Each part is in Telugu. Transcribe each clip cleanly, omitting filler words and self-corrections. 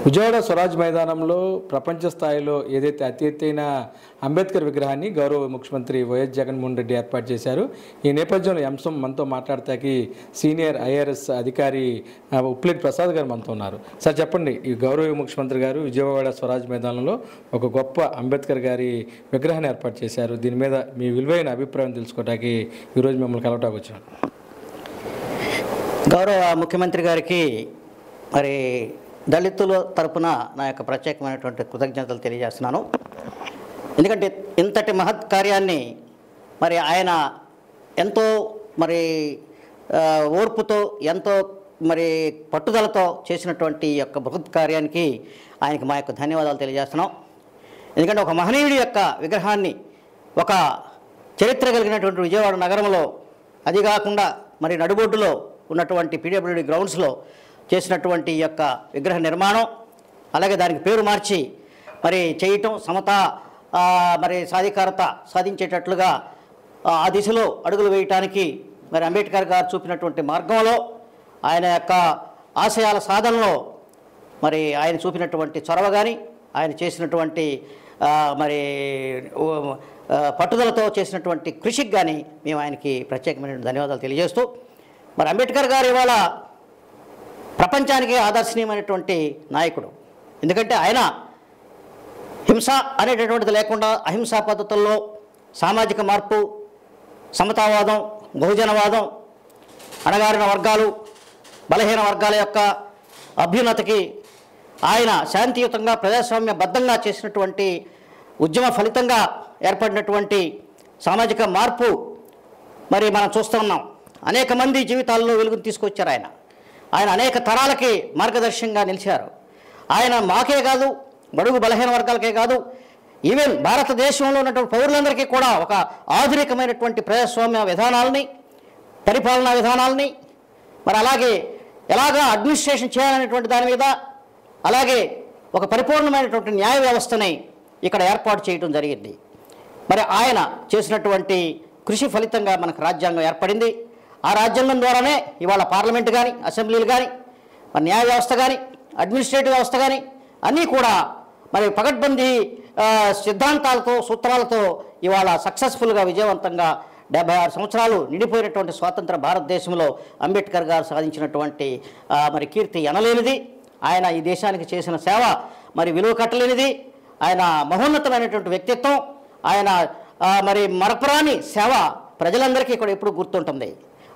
విజయవాడ స్వరాజ్ మైదానంలో ప్రపంచ స్థాయిలో ఏదైతే అతి ఎత్తైన అంబేద్కర్ విగ్రహాన్ని గౌరవ ముఖ్యమంత్రి వైఎస్ జగన్మోహన్ రెడ్డి ఏర్పాటు చేశారు. ఈ నేపథ్యంలో ఈ అంశం మనతో మాట్లాడతాకి సీనియర్ ఐఆర్ఎస్ అధికారి ఉప్లేటి ప్రసాద్ గారు మనతో ఉన్నారు. సార్ చెప్పండి, ఈ గౌరవ ముఖ్యమంత్రి గారు విజయవాడ స్వరాజ్ మైదానంలో ఒక గొప్ప అంబేద్కర్ గారి విగ్రహాన్ని ఏర్పాటు చేశారు. దీని మీద మీ విలువైన అభిప్రాయం తెలుసుకోవడానికి ఈరోజు మిమ్మల్ని కలవటానికి వచ్చాను. గౌరవ ముఖ్యమంత్రి గారికి మరి దళితుల తరపున నా యొక్క ప్రత్యేకమైనటువంటి కృతజ్ఞతలు తెలియజేస్తున్నాను. ఎందుకంటే ఇంతటి మహత్ కార్యాన్ని మరి ఆయన ఎంతో మరి ఓర్పుతో ఎంతో మరి పట్టుదలతో చేసినటువంటి యొక్క బృహత్ కార్యానికి ఆయనకి మా యొక్క ధన్యవాదాలు తెలియజేస్తున్నాం. ఎందుకంటే ఒక మహనీయుడి యొక్క విగ్రహాన్ని ఒక చరిత్ర కలిగినటువంటి విజయవాడ నగరంలో, అది కాకుండా మరి నడుబొడ్డులో ఉన్నటువంటి పీడబ్ల్యూడీ గ్రౌండ్స్లో చేసినటువంటి యొక్క విగ్రహ నిర్మాణం, అలాగే దానికి పేరు మార్చి మరి చేయటం, సమత మరి సాధికారత సాధించేటట్లుగా ఆ దిశలో అడుగులు వేయటానికి మరి అంబేద్కర్ గారు చూపినటువంటి మార్గంలో, ఆయన యొక్క ఆశయాల సాధనలో మరి ఆయన చూపినటువంటి చొరవ కానీ, ఆయన చేసినటువంటి మరి పట్టుదలతో చేసినటువంటి కృషికి కానీ మేము ఆయనకి ప్రత్యేకమైన ధన్యవాదాలు తెలియజేస్తూ, మరి అంబేద్కర్ గారు ఇవాళ ప్రపంచానికి ఆదర్శనీయమైనటువంటి నాయకుడు. ఎందుకంటే ఆయన హింస అనేటటువంటిది లేకుండా అహింసా పద్ధతుల్లో సామాజిక మార్పు, సమతావాదం, బహుజనవాదం, అణగారిన వర్గాలు, బలహీన వర్గాల యొక్క అభ్యున్నతికి ఆయన శాంతియుతంగా ప్రజాస్వామ్యబద్ధంగా చేసినటువంటి ఉద్యమ ఫలితంగా ఏర్పడినటువంటి సామాజిక మార్పు మరి మనం చూస్తూ ఉన్నాం. అనేక మంది జీవితాల్లో వెలుగును తీసుకొచ్చారు ఆయన. ఆయన అనేక తరాలకి మార్గదర్శకంగా నిలిచారు. ఆయన మాకే కాదు, బడుగు బలహీన వర్గాలకే కాదు, ఈవెన్ భారతదేశంలో ఉన్నటువంటి పౌరులందరికీ కూడా ఒక ఆధునికమైనటువంటి ప్రజాస్వామ్య విధానాలని, పరిపాలనా విధానాలని, మరి అలాగే ఎలాగా అడ్మినిస్ట్రేషన్ చేయాలనేటువంటి దాని మీద, అలాగే ఒక పరిపూర్ణమైనటువంటి న్యాయ వ్యవస్థని ఇక్కడ ఏర్పాటు చేయడం జరిగింది. మరి ఆయన చేసినటువంటి కృషి ఫలితంగా మనకు రాజ్యాంగం ఏర్పడింది. ఆ రాజ్యాంగం ద్వారానే ఇవాళ పార్లమెంటు కానీ, అసెంబ్లీలు కానీ, మరి న్యాయ వ్యవస్థ కానీ, అడ్మినిస్ట్రేటివ్ వ్యవస్థ కానీ అన్నీ కూడా మరి పకడ్బందీ సిద్ధాంతాలతో, సూత్రాలతో ఇవాళ సక్సెస్ఫుల్గా విజయవంతంగా 76 సంవత్సరాలు నిండిపోయినటువంటి స్వాతంత్ర భారతదేశంలో అంబేద్కర్ గారు సాధించినటువంటి మరి కీర్తి ఎనలేనిది. ఆయన ఈ దేశానికి చేసిన సేవ మరి విలువ కట్టలేనిది. ఆయన మహోన్నతమైనటువంటి వ్యక్తిత్వం, ఆయన మరి మరపురాని సేవ ప్రజలందరికీ ఇక్కడ ఎప్పుడు గుర్తుంటుంది.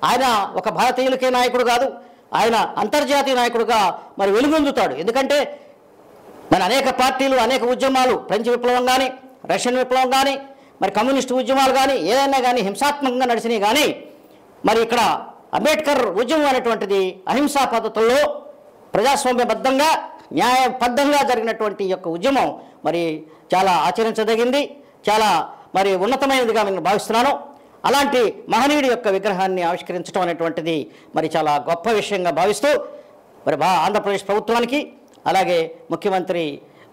ఆయన ఒక భారతీయులకే నాయకుడు కాదు, ఆయన అంతర్జాతీయ నాయకుడుగా మరి వెలుగొందుతాడు. ఎందుకంటే మన అనేక పార్టీలు, అనేక ఉద్యమాలు, ఫ్రెంచ్ విప్లవం కానీ, రష్యన్ విప్లవం కానీ, మరి కమ్యూనిస్టు ఉద్యమాలు కానీ, ఏదైనా కానీ హింసాత్మకంగా నడిచినాయి. కానీ మరి ఇక్కడ అంబేద్కర్ ఉద్యమం అనేటువంటిది అహింసా పద్ధతుల్లో ప్రజాస్వామ్యబద్ధంగా, న్యాయబద్ధంగా జరిగినటువంటి యొక్క ఉద్యమం మరి చాలా ఆచరించదగింది, చాలా మరి ఉన్నతమైనదిగా నేను భావిస్తున్నాను. అలాంటి మహనీయుడి యొక్క విగ్రహాన్ని ఆవిష్కరించడం అనేటువంటిది మరి చాలా గొప్ప విషయంగా భావిస్తూ, మరి ఆంధ్రప్రదేశ్ ప్రభుత్వానికి, అలాగే ముఖ్యమంత్రి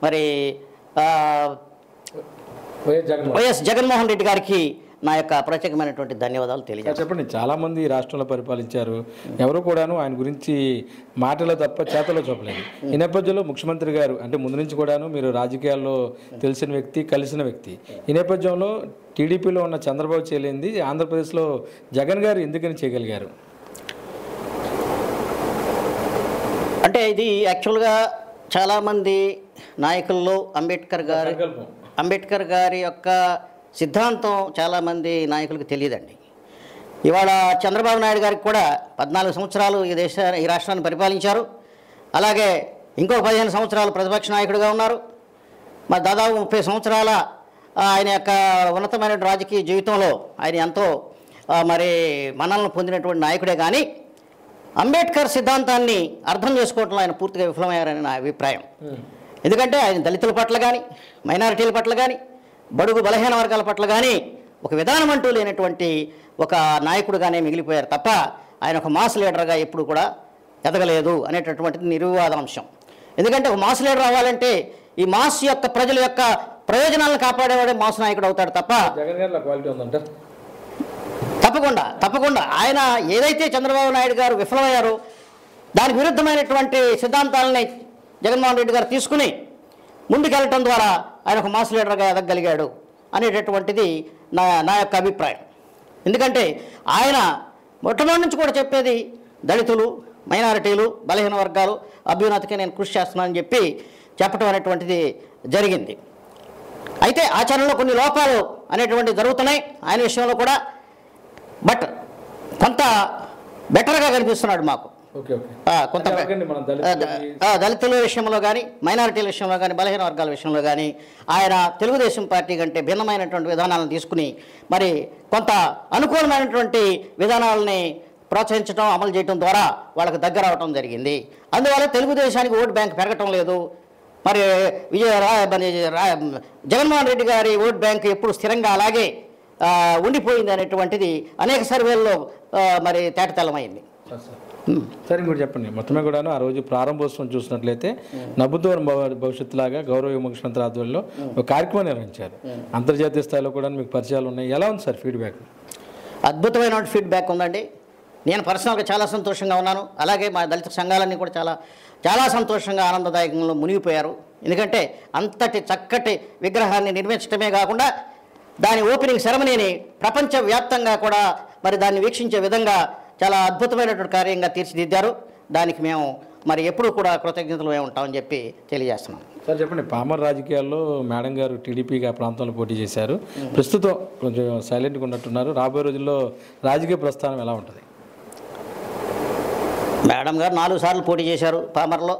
మరి వైఎస్ జగన్మోహన్ రెడ్డి గారికి నా యొక్క ప్రత్యేకమైనటువంటి ధన్యవాదాలు తెలియజేస్తాను. చెప్పండి, చాలామంది రాష్ట్రంలో పరిపాలించారు, ఎవరు కూడాను ఆయన గురించి మాటలో తప్ప చేతలో చూపలేదు. ఈ నేపథ్యంలో ముఖ్యమంత్రి గారు అంటే ముందు నుంచి కూడాను మీరు రాజకీయాల్లో తెలిసిన వ్యక్తి, కలిసిన వ్యక్తి. ఈ నేపథ్యంలో టీడీపీలో ఉన్న చంద్రబాబు చేయలేంది ఆంధ్రప్రదేశ్లో జగన్ గారు ఎందుకని చేయగలిగారు? అంటే ఇది యాక్చువల్గా చాలామంది నాయకుల్లో అంబేద్కర్ గారి యొక్క సిద్ధాంతం చాలామంది నాయకులకు తెలియదండి. ఇవాళ చంద్రబాబు నాయుడు గారికి కూడా 14 సంవత్సరాలు ఈ రాష్ట్రాన్ని పరిపాలించారు. అలాగే ఇంకో 15 సంవత్సరాలు ప్రతిపక్ష నాయకుడిగా ఉన్నారు. మరి దాదాపు 30 సంవత్సరాల ఆయన యొక్క ఉన్నతమైన రాజకీయ జీవితంలో ఆయన ఎంతో మరి మన్ననలు పొందినటువంటి నాయకుడే. కానీ అంబేద్కర్ సిద్ధాంతాన్ని అర్థం చేసుకోవడంలో ఆయన పూర్తిగా విఫలమయ్యారని నా అభిప్రాయం. ఎందుకంటే ఆయన దళితుల పట్ల కానీ, మైనారిటీల పట్ల కానీ, బడుగు బలహీన వర్గాల పట్ల కానీ ఒక విధానం అంటూ లేనటువంటి ఒక నాయకుడుగానే మిగిలిపోయారు తప్ప ఆయన ఒక మాస్ లీడర్గా ఎప్పుడు కూడా ఎదగలేదు అనేటటువంటిది నిర్వివాదాంశం. ఎందుకంటే ఒక మాస్ లీడర్ అవ్వాలంటే ఈ మాస్ యొక్క ప్రజల యొక్క ప్రయోజనాలను కాపాడేవాడే మాస్ నాయకుడు అవుతాడు తప్ప తప్పకుండా ఆయన ఏదైతే చంద్రబాబు నాయుడు గారు విఫలమయ్యారో దానికి విరుద్ధమైనటువంటి సిద్ధాంతాలని జగన్మోహన్ రెడ్డి గారు తీసుకుని ముందుకెళ్ళటం ద్వారా ఆయన ఒక మాస్ లీడర్గా ఎదగగలిగాడు అనేటటువంటిది నా యొక్క అభిప్రాయం. ఎందుకంటే ఆయన మొట్టమొదటి నుంచి కూడా చెప్పేది దళితులు, మైనారిటీలు, బలహీన వర్గాలు అభ్యున్నతికి నేను కృషి చేస్తున్నానని చెప్పి చెప్పడం అనేటువంటిది జరిగింది. అయితే ఆచరణలో కొన్ని లోపాలు అనేటువంటివి జరుగుతున్నాయి ఆయన విషయంలో కూడా. బట్ కొంత బెటర్గా కనిపిస్తున్నాడు మాకు. కొంత దళితుల విషయంలో కానీ, మైనారిటీల విషయంలో కానీ, బలహీన వర్గాల విషయంలో కానీ ఆయన తెలుగుదేశం పార్టీ కంటే భిన్నమైనటువంటి విధానాలను తీసుకుని మరి కొంత అనుకూలమైనటువంటి విధానాలని ప్రోత్సహించడం, అమలు చేయడం ద్వారా వాళ్ళకి దగ్గర అవడం జరిగింది. అందువల్ల తెలుగుదేశానికి ఓటు బ్యాంక్ పెరగటం లేదు. మరి జగన్మోహన్ రెడ్డి గారి ఓట్ బ్యాంక్ ఎప్పుడు స్థిరంగా అలాగే ఉండిపోయింది అనేటువంటిది అనేక సర్వేల్లో మరి తేటతెల్లమైంది. సరే ఇంకోటి చెప్పండి, మొత్తమే కూడాను ఆ రోజు ప్రారంభోత్సవం చూసినట్లయితే నవ్వుతోని భవిష్యత్తులాగా గౌరవ ముఖ్యమంత్రి ఆధ్వర్యంలో ఒక కార్యక్రమం నిర్వహించారు. అంతర్జాతీయ స్థాయిలో కూడా మీకు పరిచయాలు ఉన్నాయి. ఎలా ఉంది సార్ ఫీడ్బ్యాక్? అద్భుతమైన ఫీడ్బ్యాక్ ఉందండి. నేను పర్సనల్గా చాలా సంతోషంగా ఉన్నాను. అలాగే మా దళిత సంఘాలన్నీ కూడా చాలా చాలా సంతోషంగా ఆనందదాయకంలో మునిగిపోయారు. ఎందుకంటే అంతటి చక్కటి విగ్రహాన్ని నిర్మించడమే కాకుండా దాని ఓపెనింగ్ సెరమనీని ప్రపంచవ్యాప్తంగా కూడా మరి దాన్ని వీక్షించే విధంగా చాలా అద్భుతమైనటువంటి కార్యంగా తీర్చిదిద్దారు. దానికి మేము మరి ఎప్పుడూ కూడా కృతజ్ఞతలు ఉంటామని చెప్పి తెలియజేస్తున్నాం. సార్ చెప్పండి, పామర్ రాజకీయాల్లో మేడం గారు టీడీపీగా ప్రాంతంలో పోటీ చేశారు. ప్రస్తుతం కొంచెం సైలెంట్గా ఉన్నట్టున్నారు. రాబోయే రోజుల్లో రాజకీయ ప్రస్థానం ఎలా ఉంటుంది? మేడం గారు 4 సార్లు పోటీ చేశారు పామర్లో.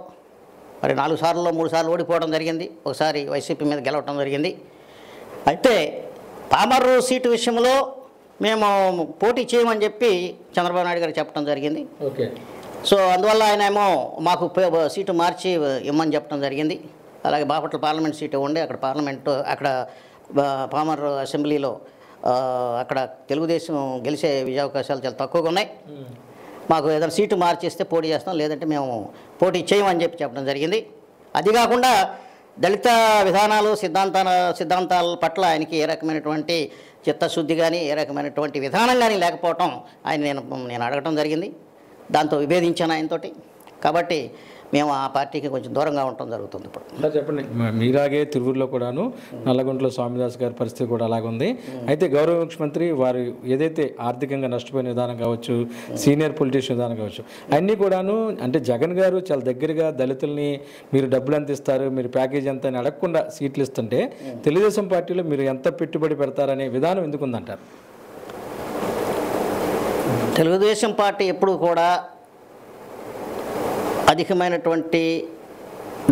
మరి 4 సార్లలో 3 సార్లు ఓడిపోవడం జరిగింది. ఒకసారి వైసీపీ మీద గెలవడం జరిగింది. అయితే పామర్ సీటు విషయంలో మేము పోటీ చేయమని చెప్పి చంద్రబాబు నాయుడు గారికి చెప్పడం జరిగింది. ఓకే. సో అందువల్ల ఆయన ఏమో మాకు సీటు మార్చి ఇమ్మని చెప్పడం జరిగింది. అలాగే బాపట్ల పార్లమెంట్ సీటు ఉండి అక్కడ పామర్ అసెంబ్లీలో అక్కడ తెలుగుదేశం గెలిచే విజయావకాశాలు చాలా తక్కువగా ఉన్నాయి. మాకు ఏదైనా సీటు మార్చేస్తే పోటీ చేస్తాం, లేదంటే మేము పోటీ చేయమని చెప్పడం జరిగింది. అది కాకుండా దళిత విధానాలు సిద్ధాంతాల పట్ల ఆయనకి ఏ రకమైనటువంటి చిత్తశుద్ధి కానీ, ఏ రకమైనటువంటి విధానం కానీ లేకపోవటం నేను అడగటం జరిగింది. దాంతో విభేదించాను ఆయనతోటి. కాబట్టి మేము ఆ పార్టీకి కొంచెం దూరంగా ఉండటం జరుగుతుంది. ఇప్పుడు సార్ చెప్పండి, మీలాగే తిరువురులో కూడాను నల్లగొండలో స్వామిదాస్ గారి పరిస్థితి కూడా అలాగే ఉంది. అయితే గౌరవ ముఖ్యమంత్రి వారు ఏదైతే ఆర్థికంగా నష్టపోయిన విధానం కావచ్చు, సీనియర్ పొలిటీషియన్ విధానం కావచ్చు, అన్నీ కూడాను అంటే జగన్ గారు చాలా దగ్గరగా దళితుల్ని మీరు డబ్బులు ఎంత ఇస్తారు, మీరు ప్యాకేజ్ ఎంత అని అడగకుండా సీట్లు ఇస్తుంటే తెలుగుదేశం పార్టీలో మీరు ఎంత పెట్టుబడి పెడతారనే విధానం ఎందుకుందంటారు? తెలుగుదేశం పార్టీ ఎప్పుడు కూడా అధికమైనటువంటి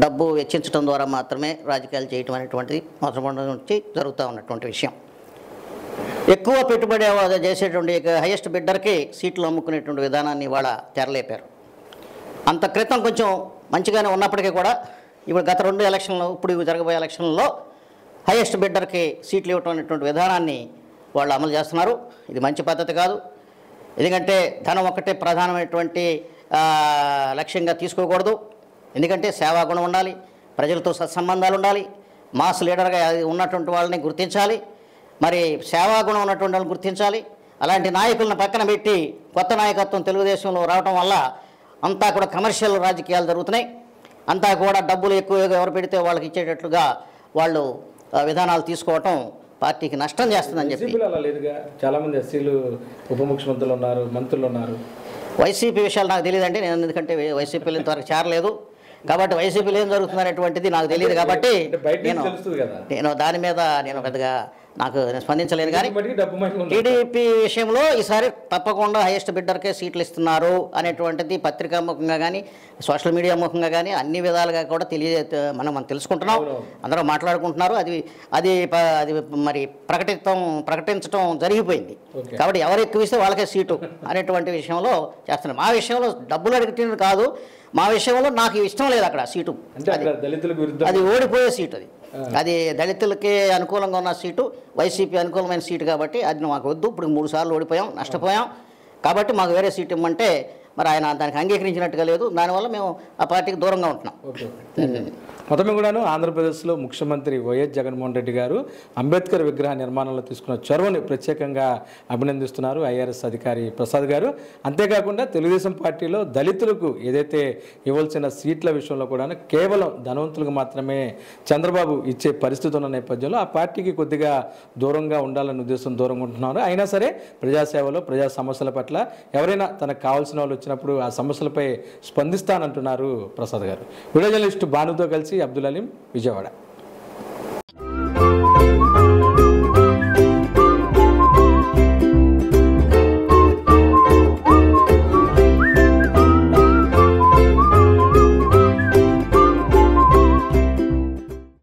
డబ్బు వెచ్చించడం ద్వారా మాత్రమే రాజకీయాలు చేయటం అనేటువంటిది మొదటి నుంచి జరుగుతూ ఉన్నటువంటి విషయం. ఎక్కువ పెట్టుబడి చేసేటువంటి హైయెస్ట్ బిడ్డర్కి సీట్లు అమ్ముకునేటువంటి విధానాన్ని ఇవాళ తెరలేపారు. అంత క్రితం కొంచెం మంచిగానే ఉన్నప్పటికీ కూడా ఇప్పుడు గత 2 ఎలక్షన్లు, ఇప్పుడు జరగబోయే ఎలక్షన్లలో హైయెస్ట్ బిడ్డర్కి సీట్లు ఇవ్వటం అనేటువంటి విధానాన్ని వాళ్ళు అమలు చేస్తున్నారు. ఇది మంచి పద్ధతి కాదు. ఎందుకంటే ధనం ఒక్కటే ప్రధానమైనటువంటి లక్ష్యంగా తీసుకోకూడదు. ఎందుకంటే సేవాగుణం ఉండాలి, ప్రజలతో సత్సంబంధాలు ఉండాలి, మాస్ లీడర్గా ఉన్నటువంటి వాళ్ళని గుర్తించాలి, మరి సేవాగుణం ఉన్నటువంటి వాళ్ళని గుర్తించాలి. అలాంటి నాయకులను పక్కన పెట్టి కొత్త నాయకత్వం తెలుగుదేశంలో రావడం వల్ల అంతా కూడా కమర్షియల్ రాజకీయాలు జరుగుతున్నాయి. అంతా కూడా డబ్బులు ఎక్కువగా ఎవరు పెడితే వాళ్ళకి ఇచ్చేటట్లుగా వాళ్ళు విధానాలు తీసుకోవటం పార్టీకి నష్టం చేస్తుందని చెప్పి. చాలామంది ఎస్సీలు ఉప ముఖ్యమంత్రులు ఉన్నారు, మంత్రులు ఉన్నారు. వైసీపీ విషయాలు నాకు తెలియదండి. నేను ఎందుకంటే వైసీపీలో ఇంతవరకు చేరలేదు కాబట్టి వైసీపీలో ఏం జరుగుతుంది అనేటువంటిది నాకు తెలియదు. కాబట్టి నేను దాని మీద పెద్దగా నేను స్పందించలేను. కానీ టీడీపీ విషయంలో ఈసారి తప్పకుండా హైయెస్ట్ బిడ్డర్కే సీట్లు ఇస్తున్నారు అనేటువంటిది పత్రికాముఖంగా కానీ, సోషల్ మీడియా ముఖంగా కానీ అన్ని విధాలుగా కూడా మనం తెలుసుకుంటున్నాం. అందరూ మాట్లాడుకుంటున్నారు. అది మరి ప్రకటించడం జరిగిపోయింది. కాబట్టి ఎవరు ఎక్కువ ఇస్తే వాళ్ళకే సీటు అనేటువంటి విషయంలో చేస్తున్నారు. మా విషయంలో డబ్బులు అడిగితే కాదు, మా విషయంలో నాకు ఇష్టం లేదు అక్కడ సీటు. అది ఓడిపోయే సీటు. అది దళితులకి అనుకూలంగా ఉన్న సీటు, వైసీపీ అనుకూలమైన సీటు. కాబట్టి అది మాకు వద్దు. ఇప్పుడు 3 సార్లు ఓడిపోయాం, నష్టపోయాం. కాబట్టి మాకు వేరే సీటు ఇమ్మంటే మరి ఆయన దానికి అంగీకరించినట్టుగా లేదు. దానివల్ల మేము ఆ పార్టీకి దూరంగా ఉంటున్నాం. మొత్తం కూడాను ఆంధ్రప్రదేశ్లో ముఖ్యమంత్రి వైఎస్ జగన్మోహన్ రెడ్డి గారు అంబేద్కర్ విగ్రహ నిర్మాణంలో తీసుకున్న చొరవని ప్రత్యేకంగా అభినందిస్తున్నారు ఐఆర్ఎస్ అధికారి ప్రసాద్ గారు. అంతేకాకుండా తెలుగుదేశం పార్టీలో దళితులకు ఏదైతే ఇవ్వాల్సిన సీట్ల విషయంలో కూడా కేవలం ధనవంతులకు మాత్రమే చంద్రబాబు ఇచ్చే పరిస్థితి ఉన్న నేపథ్యంలో ఆ పార్టీకి కొద్దిగా దూరంగా ఉండాలనే ఉద్దేశం దూరంగా ఉంటున్నారు. అయినా సరే ప్రజాసేవలో ప్రజా సమస్యల పట్ల ఎవరైనా తనకు కావాల్సిన వాళ్ళు వచ్చినప్పుడు ఆ సమస్యలపై స్పందిస్తానంటున్నారు ప్రసాద్ గారు. వీడియో జర్నలిస్టు భానుతో కలిసి అబ్దుల్ అలీం, విజయవాడ.